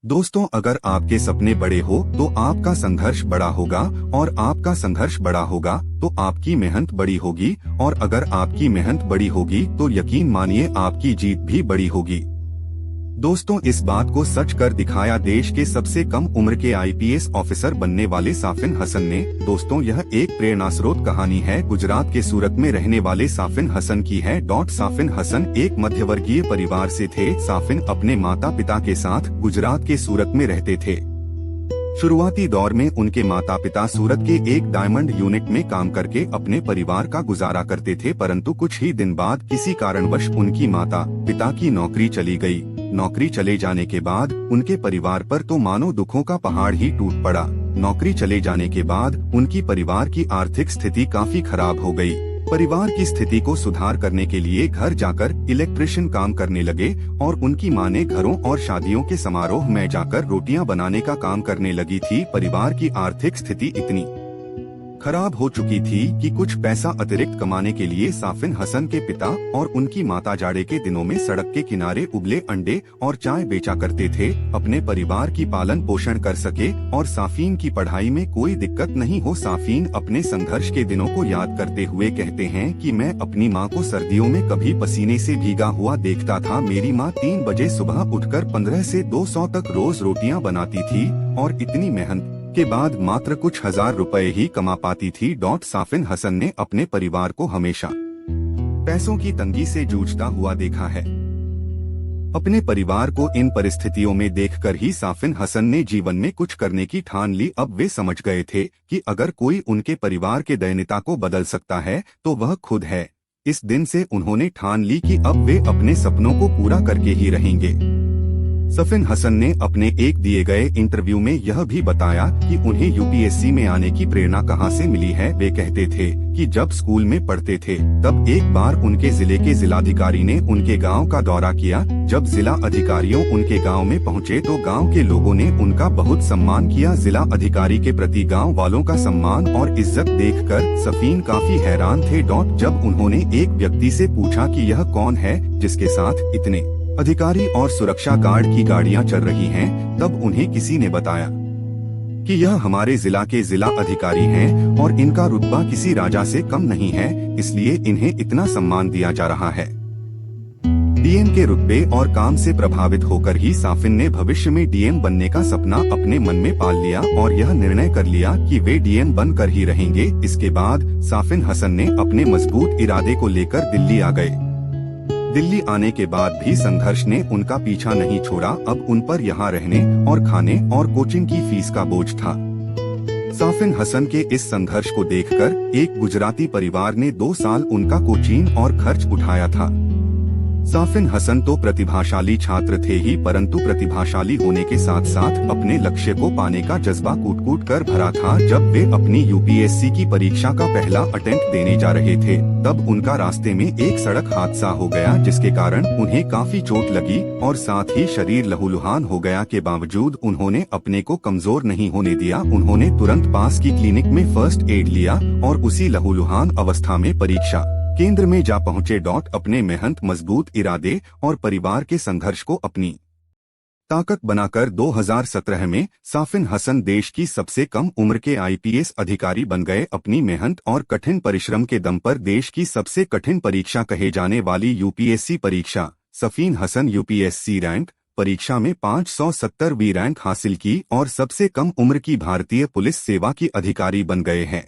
दोस्तों, अगर आपके सपने बड़े हो तो आपका संघर्ष बड़ा होगा, और आपका संघर्ष बड़ा होगा तो आपकी मेहनत बड़ी होगी, और अगर आपकी मेहनत बड़ी होगी तो यकीन मानिए आपकी जीत भी बड़ी होगी। दोस्तों, इस बात को सच कर दिखाया देश के सबसे कम उम्र के आईपीएस ऑफिसर बनने वाले साफिन हसन ने। दोस्तों, यह एक प्रेरणास्रोत कहानी है गुजरात के सूरत में रहने वाले साफिन हसन की है। साफिन हसन एक मध्यवर्गीय परिवार से थे। साफिन अपने माता पिता के साथ गुजरात के सूरत में रहते थे। शुरुआती दौर में उनके माता पिता सूरत के एक डायमंड यूनिट में काम करके अपने परिवार का गुजारा करते थे, परंतु कुछ ही दिन बाद किसी कारणवश उनकी माता पिता की नौकरी चली गई। नौकरी चले जाने के बाद उनके परिवार पर तो मानो दुखों का पहाड़ ही टूट पड़ा। नौकरी चले जाने के बाद उनकी परिवार की आर्थिक स्थिति काफी खराब हो गई। परिवार की स्थिति को सुधार करने के लिए घर जाकर इलेक्ट्रिशियन काम करने लगे, और उनकी मां ने घरों और शादियों के समारोह में जाकर रोटियां बनाने का काम करने लगी थी। परिवार की आर्थिक स्थिति इतनी खराब हो चुकी थी कि कुछ पैसा अतिरिक्त कमाने के लिए साफिन हसन के पिता और उनकी माता जाड़े के दिनों में सड़क के किनारे उबले अंडे और चाय बेचा करते थे, अपने परिवार की पालन पोषण कर सके और साफिन की पढ़ाई में कोई दिक्कत नहीं हो। साफिन अपने संघर्ष के दिनों को याद करते हुए कहते हैं कि मैं अपनी माँ को सर्दियों में कभी पसीने से भीगा हुआ देखता था। मेरी माँ 3 बजे सुबह उठकर 15 से 200 तक रोज रोटियाँ बनाती थी, और इतनी मेहनत के बाद मात्र कुछ हजार रुपए ही कमा पाती थी। साफिन हसन ने अपने परिवार को हमेशा पैसों की तंगी से जूझता हुआ देखा है। अपने परिवार को इन परिस्थितियों में देखकर ही साफिन हसन ने जीवन में कुछ करने की ठान ली। अब वे समझ गए थे कि अगर कोई उनके परिवार के दयनीयता को बदल सकता है तो वह खुद है। इस दिन से उन्होंने ठान ली कि अब वे अपने सपनों को पूरा करके ही रहेंगे। साफिन हसन ने अपने एक दिए गए इंटरव्यू में यह भी बताया कि उन्हें यूपीएससी में आने की प्रेरणा कहां से मिली है। वे कहते थे कि जब स्कूल में पढ़ते थे तब एक बार उनके जिले के जिलाधिकारी ने उनके गांव का दौरा किया। जब जिला अधिकारियों उनके गांव में पहुंचे तो गांव के लोगों ने उनका बहुत सम्मान किया। जिला अधिकारी के प्रति गाँव वालों का सम्मान और इज्जत देखकर साफिन काफी हैरान थे। जब उन्होंने एक व्यक्ति से पूछा कि यह कौन है जिसके साथ इतने अधिकारी और सुरक्षा गार्ड की गाड़ियां चल रही हैं, तब उन्हें किसी ने बताया कि यह हमारे जिला के जिला अधिकारी हैं और इनका रुतबा किसी राजा से कम नहीं है, इसलिए इन्हें इतना सम्मान दिया जा रहा है। डीएम के रुतबे और काम से प्रभावित होकर ही साफिन ने भविष्य में डीएम बनने का सपना अपने मन में पाल लिया और यह निर्णय कर लिया कि वे डीएम बनकर ही रहेंगे। इसके बाद साफिन हसन ने अपने मजबूत इरादे को लेकर दिल्ली आ गए। दिल्ली आने के बाद भी संघर्ष ने उनका पीछा नहीं छोड़ा। अब उन पर यहाँ रहने और खाने और कोचिंग की फीस का बोझ था। साफिन हसन के इस संघर्ष को देखकर एक गुजराती परिवार ने 2 साल उनका कोचिंग और खर्च उठाया था। साफिन हसन तो प्रतिभाशाली छात्र थे ही, परंतु प्रतिभाशाली होने के साथ साथ अपने लक्ष्य को पाने का जज्बा कूट कूट कर भरा था। जब वे अपनी यूपीएससी की परीक्षा का पहला अटेम्प्ट देने जा रहे थे तब उनका रास्ते में एक सड़क हादसा हो गया, जिसके कारण उन्हें काफी चोट लगी और साथ ही शरीर लहूलुहान हो गया। के बावजूद उन्होंने अपने को कमजोर नहीं होने दिया। उन्होंने तुरंत पास की क्लिनिक में फर्स्ट एड लिया और उसी लहूलुहान अवस्था में परीक्षा केंद्र में जा पहुंचे। अपने मेहनत, मजबूत इरादे और परिवार के संघर्ष को अपनी ताकत बनाकर 2017 में साफिन हसन देश की सबसे कम उम्र के आईपीएस अधिकारी बन गए। अपनी मेहनत और कठिन परिश्रम के दम पर देश की सबसे कठिन परीक्षा कहे जाने वाली यूपीएससी परीक्षा साफिन हसन यूपीएससी रैंक परीक्षा में 570वीं रैंक हासिल की और सबसे कम उम्र की भारतीय पुलिस सेवा की अधिकारी बन गए हैं।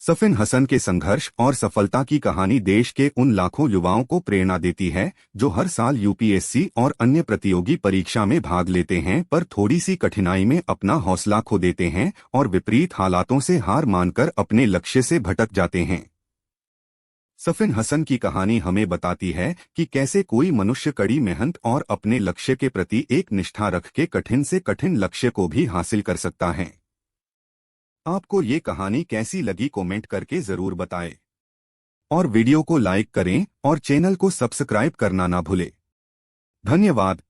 साफिन हसन के संघर्ष और सफलता की कहानी देश के उन लाखों युवाओं को प्रेरणा देती है जो हर साल यूपीएससी और अन्य प्रतियोगी परीक्षा में भाग लेते हैं, पर थोड़ी सी कठिनाई में अपना हौसला खो देते हैं और विपरीत हालातों से हार मानकर अपने लक्ष्य से भटक जाते हैं। साफिन हसन की कहानी हमें बताती है कि कैसे कोई मनुष्य कड़ी मेहनत और अपने लक्ष्य के प्रति एक निष्ठा रख के कठिन से कठिन लक्ष्य को भी हासिल कर सकता है। आपको ये कहानी कैसी लगी कमेंट करके जरूर बताएं, और वीडियो को लाइक करें और चैनल को सब्सक्राइब करना ना भूलें। धन्यवाद।